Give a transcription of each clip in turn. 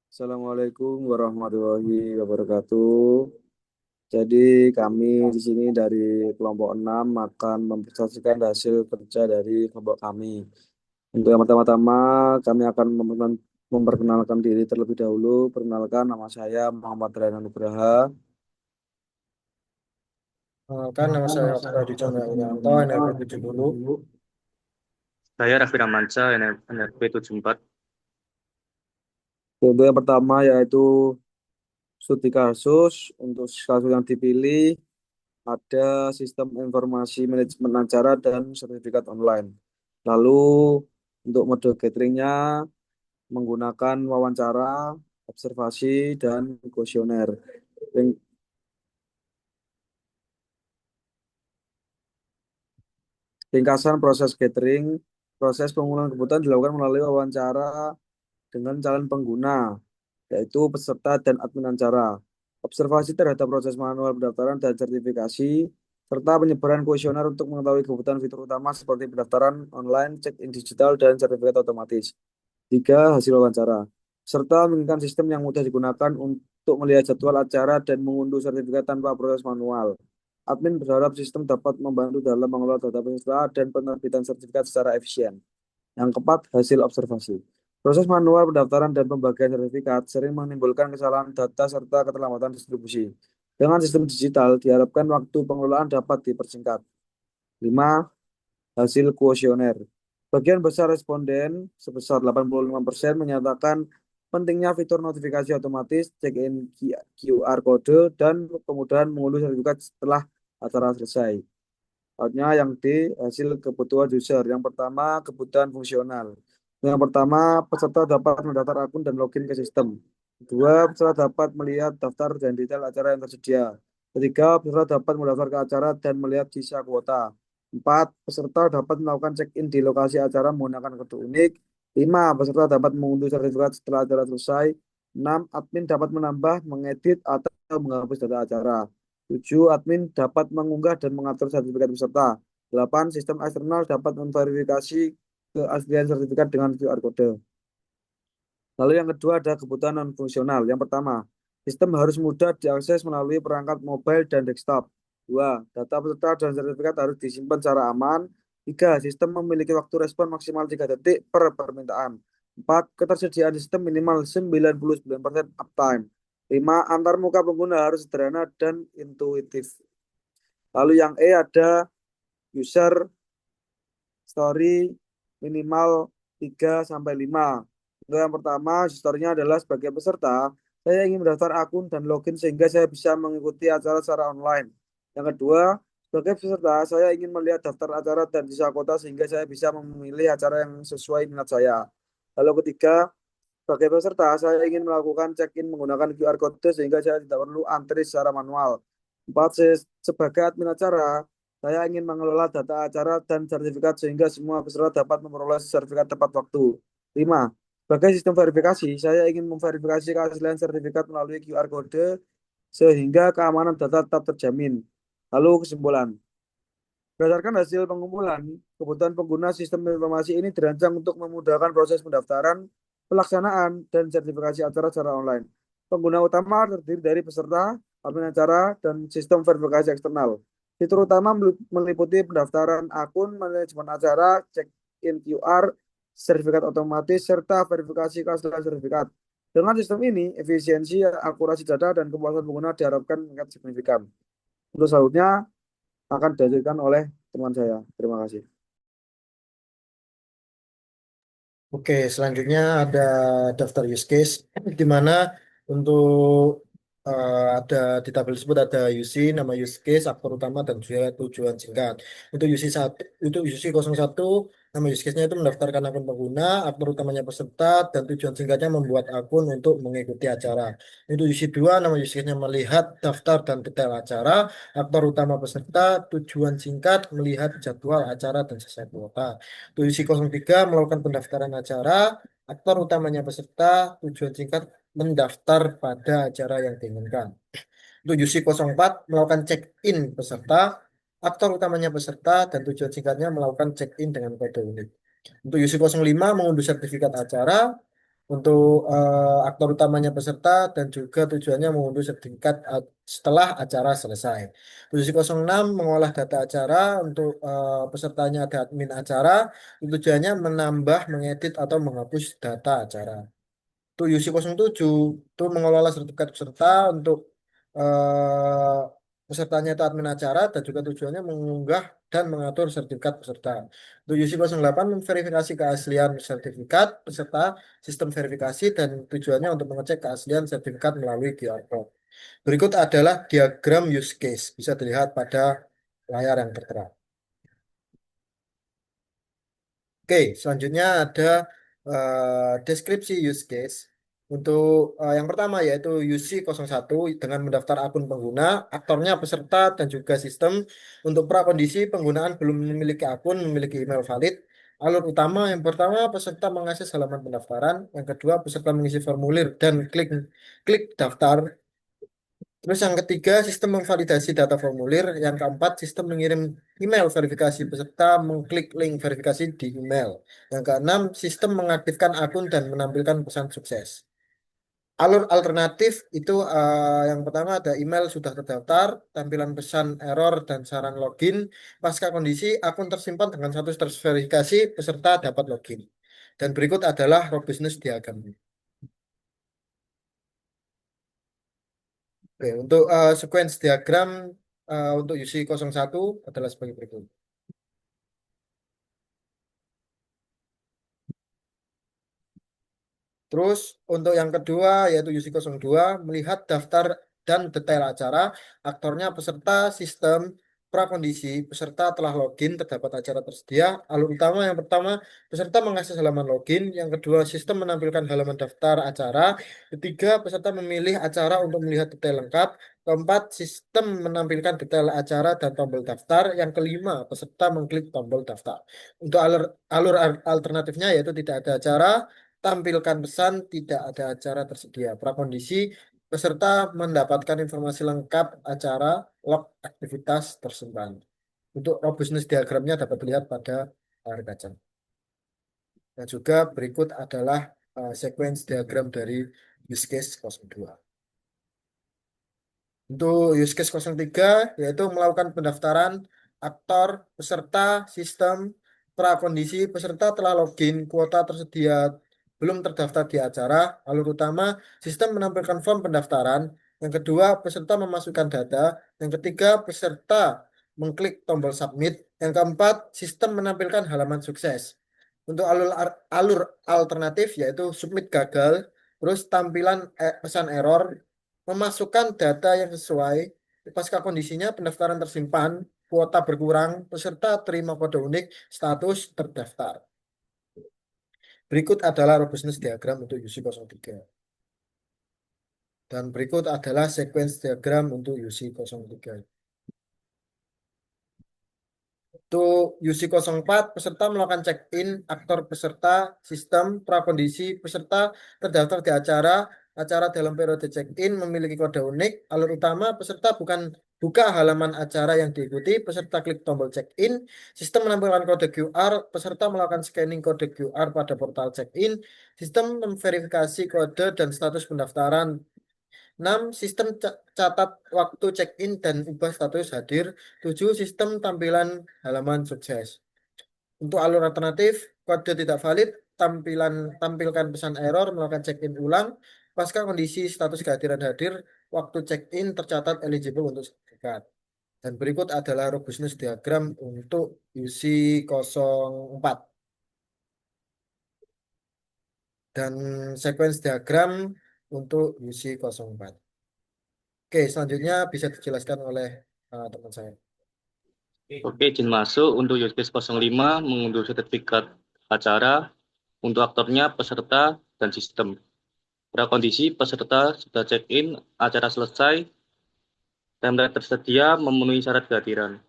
Assalamualaikum warahmatullahi wabarakatuh. Jadi kami di sini dari kelompok 6 akan mempresentasikan hasil kerja dari kelompok kami. Untuk yang pertama-tama kami akan memperkenalkan diri terlebih dahulu. Perkenalkan, nama saya Muhammad Raihan Nugraha. Kan nama saya Freddy Chandra Irianto, NRP 70. Saya Raffi Ramansyah, NRP 74. Untuk yang pertama yaitu studi kasus. Untuk kasus yang dipilih ada sistem informasi manajemen acara dan sertifikat online. Lalu untuk mode gatheringnya menggunakan wawancara, observasi, dan kuesioner. Ring- Ringkasan proses gathering, proses pengumpulan kebutuhan dilakukan melalui wawancara dengan calon pengguna, yaitu peserta dan admin acara. Observasi terhadap proses manual pendaftaran dan sertifikasi, serta penyebaran kuesioner untuk mengetahui kebutuhan fitur utama seperti pendaftaran online, check-in digital, dan sertifikat otomatis. Tiga, hasil wawancara. Serta menginginkan sistem yang mudah digunakan untuk melihat jadwal acara dan mengunduh sertifikat tanpa proses manual. Admin berharap sistem dapat membantu dalam mengelola data peserta dan penerbitan sertifikat secara efisien. Yang keempat, hasil observasi. Proses manual pendaftaran dan pembagian sertifikat sering menimbulkan kesalahan data serta keterlambatan distribusi. Dengan sistem digital, diharapkan waktu pengelolaan dapat dipersingkat. 5. Hasil kuesioner. Bagian besar responden sebesar 85% menyatakan pentingnya fitur notifikasi otomatis, check-in QR kode, dan kemudahan mengunduh sertifikat setelah acara selesai. Outnya yang D, hasil kebutuhan user. Yang pertama, kebutuhan fungsional. Yang pertama, peserta dapat mendaftar akun dan login ke sistem. Kedua, peserta dapat melihat daftar dan detail acara yang tersedia. Ketiga, peserta dapat mendaftar ke acara dan melihat sisa kuota. Empat, peserta dapat melakukan check-in di lokasi acara menggunakan kode unik. Lima, peserta dapat mengunduh sertifikat setelah acara selesai. Enam, admin dapat menambah, mengedit, atau menghapus data acara. 7. Admin dapat mengunggah dan mengatur sertifikat peserta. 8. Sistem eksternal dapat memverifikasi keaslian sertifikat dengan QR kode. Lalu yang kedua ada kebutuhan non-fungsional. Yang pertama, sistem harus mudah diakses melalui perangkat mobile dan desktop. 2. Data peserta dan sertifikat harus disimpan secara aman. 3. Sistem memiliki waktu respon maksimal 3 detik per permintaan. 4. Ketersediaan sistem minimal 99% uptime. 5. Antar muka pengguna harus sederhana dan intuitif. Lalu yang E ada user story minimal 3 sampai 5. Untuk yang pertama, historinya adalah sebagai peserta, saya ingin mendaftar akun dan login sehingga saya bisa mengikuti acara secara online. Yang kedua, sebagai peserta, saya ingin melihat daftar acara dan sisa kota sehingga saya bisa memilih acara yang sesuai minat saya. Lalu ketiga, sebagai peserta, saya ingin melakukan check-in menggunakan QR code sehingga saya tidak perlu antri secara manual. 4. Sebagai admin acara, saya ingin mengelola data acara dan sertifikat sehingga semua peserta dapat memperoleh sertifikat tepat waktu. 5. Sebagai sistem verifikasi, saya ingin memverifikasi keaslian sertifikat melalui QR code sehingga keamanan data tetap terjamin. Lalu kesimpulan. Berdasarkan hasil pengumpulan, kebutuhan pengguna sistem informasi ini dirancang untuk memudahkan proses pendaftaran, pelaksanaan, dan sertifikasi acara secara online. Pengguna utama terdiri dari peserta, admin acara, dan sistem verifikasi eksternal. Fitur utama meliputi pendaftaran akun, manajemen acara, check-in QR, sertifikat otomatis, serta verifikasi keaslian sertifikat. Dengan sistem ini, efisiensi, akurasi data, dan kepuasan pengguna diharapkan meningkat signifikan. Untuk selanjutnya, akan dihasilkan oleh teman saya. Terima kasih. Oke, selanjutnya ada daftar use case di mana untuk ada di tabel tersebut ada UC, nama use case, aktor utama dan juga tujuan singkat. Untuk UC satu, itu UC 01, nama use case-nya itu mendaftarkan akun pengguna, aktor utamanya peserta dan tujuan singkatnya membuat akun untuk mengikuti acara. Itu UC 2, nama use case-nya melihat daftar dan detail acara, aktor utama peserta, tujuan singkat melihat jadwal acara dan selesai kuota. Tujuh 03 melakukan pendaftaran acara, aktor utamanya peserta, tujuan singkat mendaftar pada acara yang diinginkan. Tujuh si 04 melakukan check-in peserta, aktor utamanya peserta, dan tujuan singkatnya melakukan check-in dengan kode unik. Untuk UC 05 mengunduh sertifikat acara, untuk aktor utamanya peserta dan juga tujuannya mengunduh sertifikat setelah acara selesai. Posisi 06 mengolah data acara untuk pesertanya ada admin acara, tujuannya menambah, mengedit atau menghapus data acara. Untuk UC07 itu mengelola sertifikat peserta untuk eh, pesertanya itu admin acara dan juga tujuannya mengunggah dan mengatur sertifikat peserta. Untuk UC08 memverifikasi keaslian sertifikat peserta, sistem verifikasi dan tujuannya untuk mengecek keaslian sertifikat melalui QR code. Berikut adalah diagram use case, bisa dilihat pada layar yang tertera. Oke, selanjutnya ada deskripsi use case. Untuk yang pertama yaitu UC01 dengan mendaftar akun pengguna, aktornya peserta dan juga sistem. Untuk prakondisi penggunaan belum memiliki akun, memiliki email valid. Alur utama yang pertama peserta mengakses halaman pendaftaran, yang kedua peserta mengisi formulir dan klik klik daftar. Terus yang ketiga, sistem memvalidasi data formulir. Yang keempat, sistem mengirim email verifikasi peserta mengklik link verifikasi di email. Yang keenam, sistem mengaktifkan akun dan menampilkan pesan sukses. Alur alternatif itu yang pertama ada email sudah terdaftar, tampilan pesan error dan saran login. Pasca kondisi, akun tersimpan dengan status terverifikasi, peserta dapat login. Dan berikut adalah robustness diagram. Oke, untuk sequence diagram untuk UC01 adalah sebagai berikut. Terus untuk yang kedua yaitu UC02 melihat daftar dan detail acara, aktornya peserta, sistem, prakondisi, peserta telah login, terdapat acara tersedia. Alur utama yang pertama, peserta mengakses halaman login. Yang kedua, sistem menampilkan halaman daftar acara. Ketiga, peserta memilih acara untuk melihat detail lengkap. Keempat, sistem menampilkan detail acara dan tombol daftar. Yang kelima, peserta mengklik tombol daftar. Untuk alur alternatifnya yaitu tidak ada acara, tampilkan pesan tidak ada acara tersedia. Prakondisi peserta mendapatkan informasi lengkap acara, log aktivitas tersimpan. Untuk robustness diagramnya dapat dilihat pada layar kaca. Dan juga berikut adalah sequence diagram dari use case 02. Untuk use case 03 yaitu melakukan pendaftaran aktor, peserta, sistem, prakondisi, peserta telah login, kuota tersedia belum terdaftar di acara, alur utama, sistem menampilkan form pendaftaran, yang kedua, peserta memasukkan data, yang ketiga, peserta mengklik tombol submit, yang keempat, sistem menampilkan halaman sukses. Untuk alur alternatif yaitu submit gagal, terus tampilan pesan error, memasukkan data yang sesuai, pasca kondisinya pendaftaran tersimpan, kuota berkurang, peserta terima kode unik, status terdaftar. Berikut adalah robustness diagram untuk UC03. Dan berikut adalah sequence diagram untuk UC03. Untuk UC04, peserta melakukan check-in, aktor peserta, sistem, prakondisi, peserta terdaftar di acara, acara dalam periode check-in memiliki kode unik, alur utama, peserta buka halaman acara yang diikuti, peserta klik tombol check-in, sistem menampilkan kode QR, peserta melakukan scanning kode QR pada portal check-in, sistem memverifikasi kode dan status pendaftaran. 6. Sistem catat waktu check-in dan ubah status hadir. 7. Sistem tampilan halaman sukses. Untuk alur alternatif, kode tidak valid, tampilkan pesan error, melakukan check-in ulang, pasca kondisi status kehadiran hadir, waktu check-in tercatat eligible untuk sertifikat. Dan berikut adalah robustness diagram untuk UC04. Dan sequence diagram untuk UC04. Oke, selanjutnya bisa dijelaskan oleh teman saya. Oke, izin masuk untuk use case 05 mengunduh sertifikat acara untuk aktornya, peserta, dan sistem. Prakondisi peserta sudah check-in, acara selesai, template tersedia memenuhi syarat kehadiran.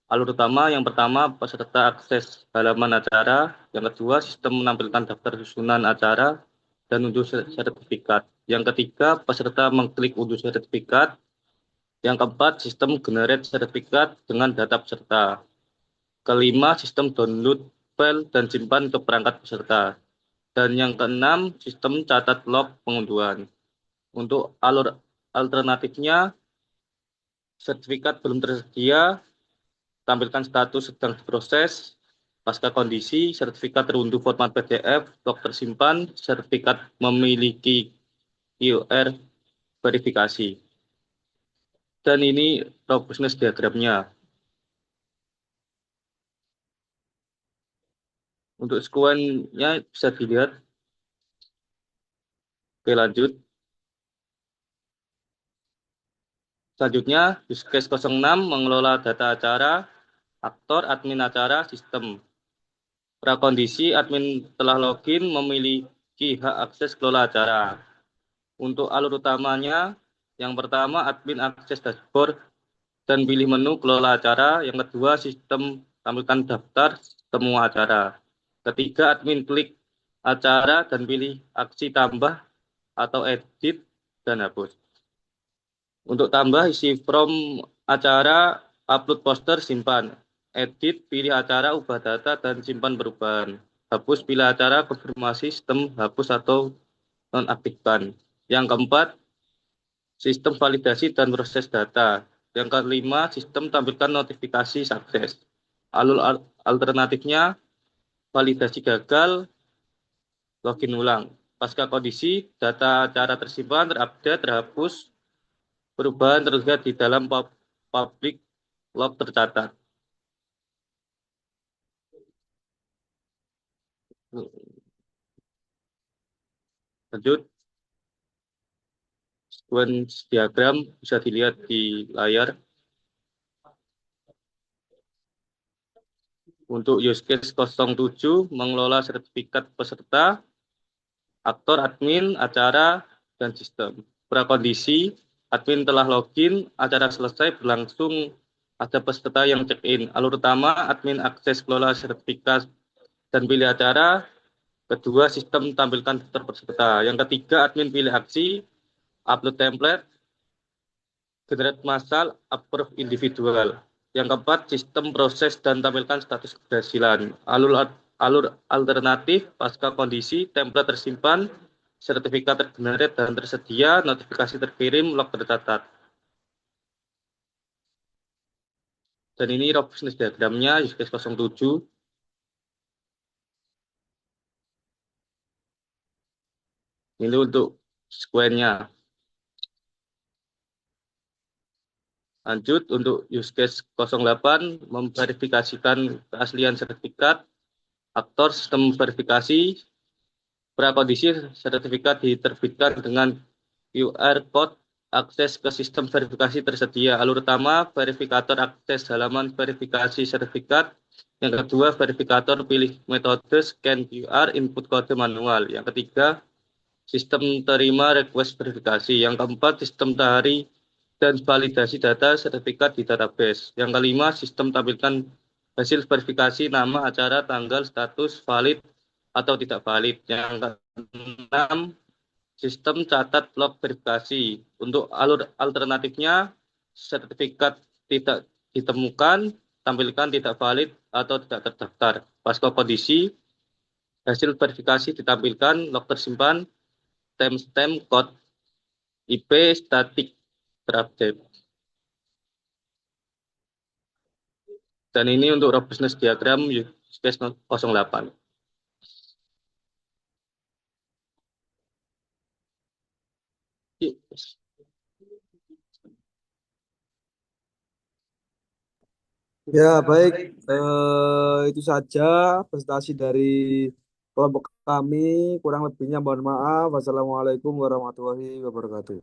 Alur utama yang pertama peserta akses halaman acara, yang kedua sistem menampilkan daftar susunan acara dan unduh sertifikat. Yang ketiga peserta mengklik unduh sertifikat. Yang keempat sistem generate sertifikat dengan data peserta. Kelima sistem download file dan simpan ke perangkat peserta. Dan yang keenam, sistem catat log pengunduhan. Untuk alur alternatifnya, sertifikat belum tersedia, tampilkan status sedang diproses, pasca kondisi, sertifikat terunduh format PDF, log tersimpan, sertifikat memiliki QR verifikasi. Dan ini robustness diagramnya. Untuk sekuennya bisa dilihat. Oke, lanjut. Selanjutnya, use case 06 mengelola data acara, aktor, admin acara, sistem. Prakondisi, admin telah login memiliki hak akses kelola acara. Untuk alur utamanya, yang pertama admin akses dashboard dan pilih menu kelola acara. Yang kedua, sistem tampilkan daftar semua acara. Ketiga, admin klik acara dan pilih aksi tambah atau edit dan hapus. Untuk tambah, isi from acara, upload poster, simpan. Edit, pilih acara, ubah data, dan simpan perubahan. Hapus, pilih acara, konfirmasi sistem, hapus atau nonaktifkan. Yang keempat, sistem validasi dan proses data. Yang kelima, sistem tampilkan notifikasi sukses. Alur alternatifnya, validasi gagal, login ulang. Pasca kondisi, data acara tersimpan, terupdate, terhapus, perubahan terlihat di dalam public log tercatat. Lanjut, sequence diagram bisa dilihat di layar. Untuk use case 07 mengelola sertifikat peserta, aktor, admin, acara, dan sistem. Prakondisi, admin telah login, acara selesai, berlangsung, ada peserta yang check-in. Alur utama, admin akses kelola sertifikat dan pilih acara. Kedua, sistem tampilkan daftar peserta. Yang ketiga, admin pilih aksi, upload template, generate massal, approve individual. Yang keempat, sistem proses dan tampilkan status keberhasilan. Alur alternatif, pasca kondisi, template tersimpan, sertifikat tergenerate dan tersedia, notifikasi terkirim, log tercatat. Dan ini robustness diagramnya, use case 07. Ini untuk square-nya. Lanjut, untuk use case 08, memverifikasikan keaslian sertifikat, aktor sistem verifikasi, prakondisi sertifikat diterbitkan dengan QR code, akses ke sistem verifikasi tersedia. Alur utama, verifikator akses halaman verifikasi sertifikat. Yang kedua, verifikator pilih metode scan QR, input kode manual. Yang ketiga, sistem terima request verifikasi. Yang keempat, sistem tahari dan validasi data sertifikat di database. Yang kelima, sistem tampilkan hasil verifikasi nama, acara, tanggal, status, valid atau tidak valid. Yang keenam, sistem catat log verifikasi. Untuk alur alternatifnya, sertifikat tidak ditemukan, tampilkan tidak valid atau tidak terdaftar. Pasca kondisi, hasil verifikasi ditampilkan, log tersimpan, timestamp, code IP, statik, terupdate. Dan ini untuk robustness diagram use case 08. Ya, baik. Itu saja presentasi dari kelompok kami. Kurang lebihnya mohon maaf. Wassalamualaikum warahmatullahi wabarakatuh.